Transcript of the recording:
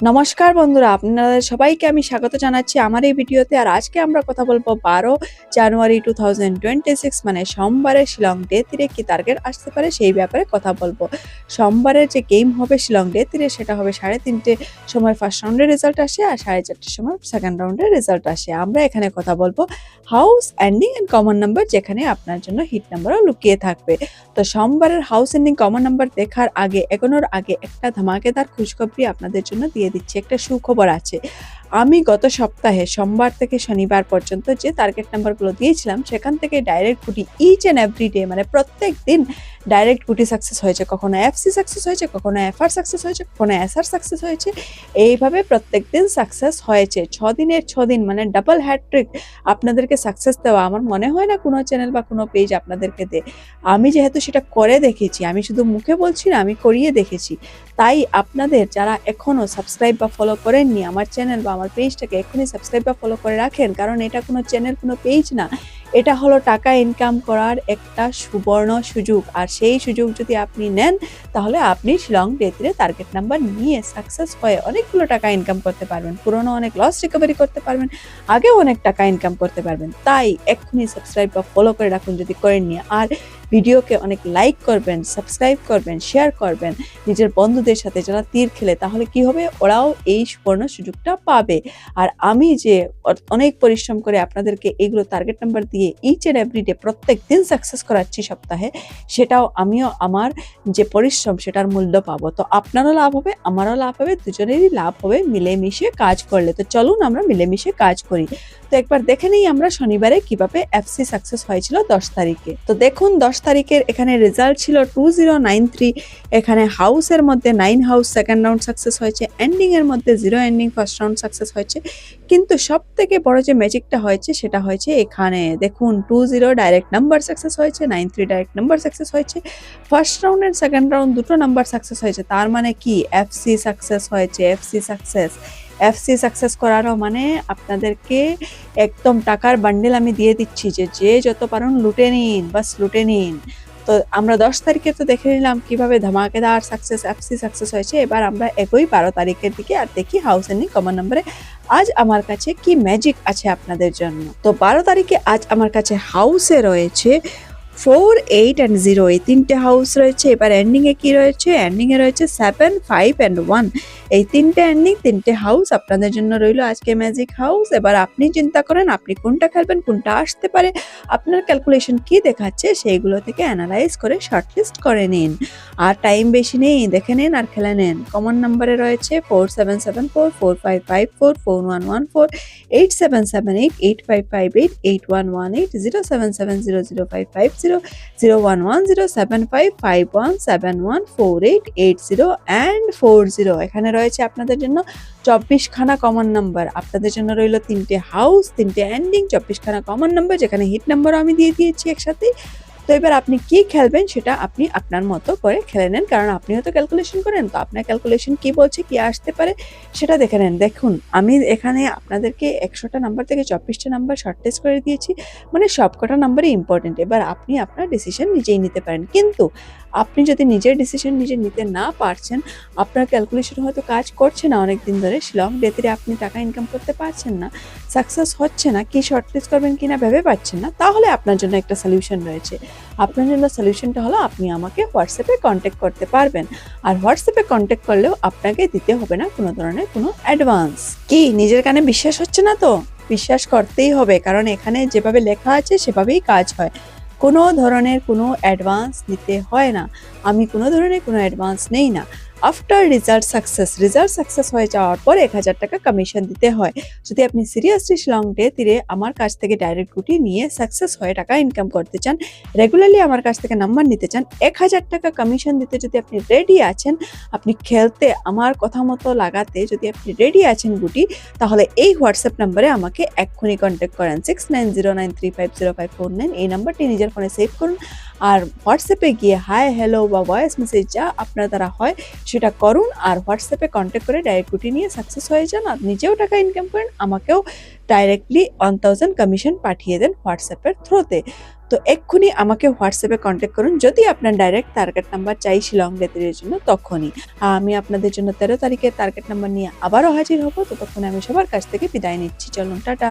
নমস্কার বন্ধুরা, আপনাদের সবাইকে আমি স্বাগত জানাচ্ছি আমার এই ভিডিওতে। আর আজকে আমরা কথা বলবো 12 জানুয়ারি 2026 মানে সোমবারে শিলং ডে 3 কি টার্গেট আসতে পারে সেই ব্যাপারে কথা বলবো। সোমবারের যে গেম হবে শিলং ডে 3 সেটা হবে 3:30 সময় ফার্স্ট রাউন্ডের রেজাল্ট আসে আর 4:30 সময় সেকেন্ড রাউন্ডের রেজাল্ট আসে। আমরা এখানে কথা বলবো house ending and common number, যেখানে আপনার জন্য হিট নাম্বারও লুকিয়ে থাকবে। তো সোমবারের হাউস এন্ডিং কমন নাম্বার দেখার আগে এগোনোর আগে একটা ধামাকেদার খুশখবরি আপনাদের জন্য দিয়ে দিচ্ছি। একটা সুখবর আছে। আমি গত সপ্তাহে সোমবার থেকে শনিবার পর্যন্ত যে টার্গেট নাম্বারগুলো দিয়েছিলাম সেখান থেকে ডাইরেক্ট গুটি ইচ এন্ড এভরি ডে মানে প্রত্যেক দিন ডাইরেক্ট গুটি সাকসেস হয়েছে। কখনো এফসি সাকসেস হয়েছে, কখনো এফআর সাকসেস হয়েছে, কখনো এসআর সাকসেস হয়েছে। এইভাবে প্রত্যেক দিন সাকসেস হয়েছে। 6 দিনের 6 দিন মানে ডাবল হ্যাট্রিক আপনাদেরকে সাকসেস দেওয়া আমার মনে হয় না কোনো চ্যানেল বা কোনো পেজ আপনাদেরকে দেয়। আমি যেহেতু সেটা করে দেখেছি, আমি শুধু মুখে বলছি না, আমি করিয়ে দেখেছি। তাই আপনাদের যারা এখনও সাবস্ক্রাইব বা ফলো করেননি আমার চ্যানেল বা আমার পেজটাকে এখনই সাবস্ক্রাইব বা ফলো করে রাখেন, কারণ এটা কোনো চ্যানেল, কোনো পেজ না। এটা হলো টাকা ইনকাম করার একটা সুবর্ণ সুযোগ। আর সেই সুযোগ যদি আপনি নেন তাহলে আপনি শিলং ডে-3 টার্গেট নাম্বার নিয়ে সাকসেস হয়ে অনেকগুলো টাকা ইনকাম করতে পারবেন, পুরনো অনেক লস রিকভারি করতে পারবেন, আগেও অনেক টাকা ইনকাম করতে পারবেন। তাই এক্ষুনি সাবস্ক্রাইব বা ফলো করে রাখুন যদি করেননি। আর ভিডিওকে অনেক লাইক করবেন, সাবস্ক্রাইব করবেন, শেয়ার করবেন নিজের বন্ধুদের সাথে যারা তীর খেলে। তাহলে কি হবে, ওরাও এই সুবর্ণ সুযোগটা পাবে। আর আমি যে অনেক পরিশ্রম করে আপনাদেরকে এইগুলো টার্গেট নাম্বার দিয়ে ইচ এন্ড এভরি ডে প্রত্যেক দিন সাকসেস করাচ্ছি সপ্তাহে, সেটাও আমিও আমার যে পরিশ্রম সেটার মূল্য পাবো। তো আপনারও লাভ হবে, আমারও লাভ হবে, দুজনেরই লাভ হবে মিলেমিশে কাজ করলে। তো চলুন আমরা মিলেমিশে কাজ করি। তো একবার দেখে নেই আমরা শনিবারে কিভাবে এফসি সাকসেস হয়েছিল 10 তারিখে। তো দেখুন 10 তারিখের এখানে রেজাল্ট ছিল 2093। এখানে হাউসের মধ্যে 9 হাউস সেকেন্ড রাউন্ড সাকসেস হয়েছে, এন্ডিং এর মধ্যে 0 এন্ডিং ফার্স্ট রাউন্ড সাকসেস হয়েছে। কিন্তু সব থেকে বড় যে ম্যাজিকটা হয়েছে সেটা হয়েছে এখানে দেখুন 20 ডাইরেক্ট নাম্বার সাকসেস হয়েছে, 93 ডাইরেক্ট নাম্বার সাকসেস হয়েছে। First round and second round দুটো নাম্বার সাকসেস হয়েছে। তার মানে কি এফসি সাকসেস হয়েছে। এফসি সাকসেস করারও মানে আপনাদেরকে একদম টাকার বান্ডেল আমি দিয়ে দিচ্ছি যে যে যত পারেন লুটে নিন, বাস লুটে নিন। তো আমরা 10 তারিখে তো দেখে নিলাম কিভাবে ধামাকেদার সাকসেস এফসি সাকসেস হয়েছে। এবার আমরা এগোই 12 তারিখের দিকে আর দেখি হাউস এন্ডিং কমন নাম্বারে আজ আমার কাছে কি ম্যাজিক আছে আপনাদের জন্য। তো 12 তারিখে আজ আমার কাছে হাউসে রয়েছে 4, 8 and 0 এই তিনটে হাউস রয়েছে। এবার এন্ডিং এ কি রয়েছে, এন্ডিং এ রয়েছে 7, 5 and 1। এই তিনটে এন্ডিং, তিনটে হাউস আপনাদের জন্য রইলো আজকে ম্যাজিক হাউস। এবার আপনি চিন্তা করেন আপনি কোনটা খেলবেন, কোনটা আসতে পারে, আপনার ক্যালকুলেশন কি দেখাচ্ছে সেইগুলো থেকে অ্যানালাইজ করে শর্টলিস্ট করে নিন। আর টাইম বেশি নেই, দেখে নিন আর খেলে নিন। কমন নাম্বারে রয়েছে 4774, 4554, 4114, 8778, 8558, 8118, 07700550, 01107551714880 and 40। এখানে রয়েছে আপনাদের জন্য 24 খানা কমন নাম্বার। আপনাদের জন্য রইল তিনটে হাউস, তিনটে এন্ডিং, 24 খানা কমন নাম্বার, যেখানে হিট নাম্বারও আমি দিয়ে দিয়েছি একসাথে। তো এবার আপনি কি খেলবেন সেটা আপনি আপনার মতো করে খেলে নেন, কারণ আপনিও তো ক্যালকুলেশন করেন। তো আপনার ক্যালকুলেশন কি বলছে, কি আসতে পারে সেটা দেখে নেন। দেখুন আমি এখানে আপনাদেরকে 100টা নাম্বার থেকে 24টা নাম্বার শর্ট টেস্ট করে দিয়েছি, মানে সবকটা নাম্বারই ইম্পর্টেন্ট। এবার আপনি আপনার ডিসিশন নিজেই নিতে পারেন। কিন্তু আপনি যদি নিজের ডিসিশন নিজে নিতে না পারছেন, আপনার ক্যালকুলেশন হয়তো কাজ করছে না অনেক দিন ধরে, শিলং ডে-3 আপনি টাকা ইনকাম করতে পারছেন না, সাকসেস হচ্ছে না, কি শর্টলিস্ট করবেন কিনা ভেবে পাচ্ছেন না, তাহলে আপনার জন্য একটা সলিউশন রয়েছে। আপনার জন্য সলিউশনটা হলো আপনি আমাকে হোয়াটসঅ্যাপে কন্ট্যাক্ট করতে পারবেন। আর হোয়াটসঅ্যাপে কন্ট্যাক্ট করলেও আপনাকে দিতে হবে না কোনো ধরনের কোনো অ্যাডভান্স। কি নিজের কানে বিশ্বাস হচ্ছে না? তো বিশ্বাস করতেই হবে, কারণ এখানে যেভাবে লেখা আছে সেভাবেই কাজ হয়। কোনো ধরনের কোনো অ্যাডভান্স নিতে হয় না, আমি কোনো ধরনের কোনো অ্যাডভান্স নেই না। আফটার রেজাল্ট সাকসেস হয়ে যাওয়ার পর 1000 টাকা কমিশন দিতে হয়। যদি আপনি সিরিয়াসলি শিলং ডে-3 আমার কাছ থেকে ডাইরেক্ট গুটি নিয়ে সাকসেস হয়ে টাকা ইনকাম করতে চান, রেগুলারলি আমার কাছ থেকে নাম্বার নিতে চান, 1000 টাকা কমিশন দিতে যদি আপনি রেডি আছেন, আপনি খেলতে আমার কথা মতো লাগাতে যদি আপনি রেডি আছেন গুটি, তাহলে এই হোয়াটসঅ্যাপ নাম্বারে আমাকে এক্ষুনি কন্ট্যাক্ট করেন। 6909350549 এই নাম্বারটি নিজের ফোনে সেভ করুন। আর হোয়াটসঅ্যাপে গিয়ে হাই, হ্যালো বা ভয়েস মেসেজ যা আপনার দ্বারা হয় সেটা করুন। আর হোয়াটসঅ্যাপে কন্ট্যাক্ট করে ডাইরেক্ট গুটি নিয়ে সাকসেস হয়ে যান। আর নিজেও টাকা ইনকাম করেন, আমাকেও ডাইরেক্টলি 1000 কমিশন পাঠিয়ে দেন হোয়াটসঅ্যাপের থ্রুতে। তো এক্ষুনি আমাকে হোয়াটসঅ্যাপে কন্ট্যাক্ট করুন যদি আপনার ডাইরেক্ট টার্গেট নাম্বার চাই শিলং ডে 3 এর জন্য তখনই। আমি আপনাদের জন্য 13 তারিখের টার্গেট নাম্বার নিয়ে আবারও হাজির হব। ততক্ষণে আমি সবার কাছ থেকে বিদায় নিচ্ছি। চলুন টাটা।